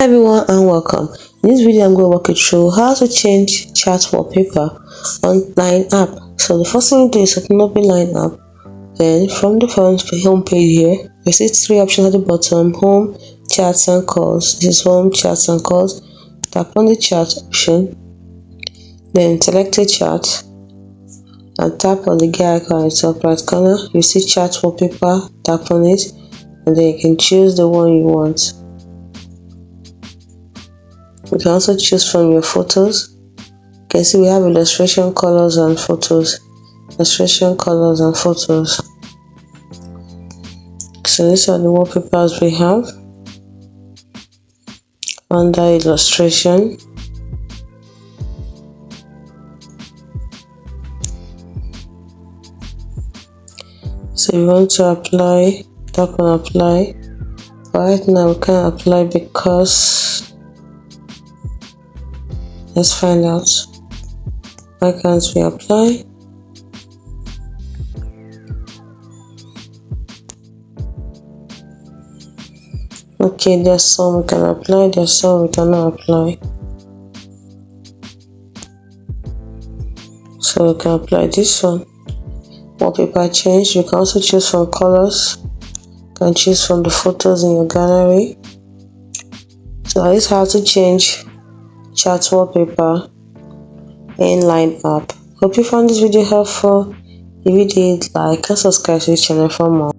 Hi everyone and welcome. In this video I'm going to walk you through how to change chat wallpaper on Line app. So the first thing you do is open up the Line app. Then from the home page here, you see three options at the bottom: home, chats and calls. This is home, chats and calls. Tap on the chat option, then select a chat and tap on the gear icon in the top right corner. You see chat wallpaper, tap on it and then you can choose the one you want. You can also choose from your photos. You can see we have illustration, colors and photos. Illustration, colors and photos. So these are the wallpapers we have. Under illustration, so you want to apply, tap on apply. But right now we can't apply because, let's find out. Why can't we apply? Okay, there's some we can apply, there's some we cannot apply. So we can apply this one. Wallpaper change, you can also choose from colors. You can choose from the photos in your gallery. So that is how to change chat wallpaper in Line app. Hope you found this video helpful. If you did, like and subscribe to the channel for more.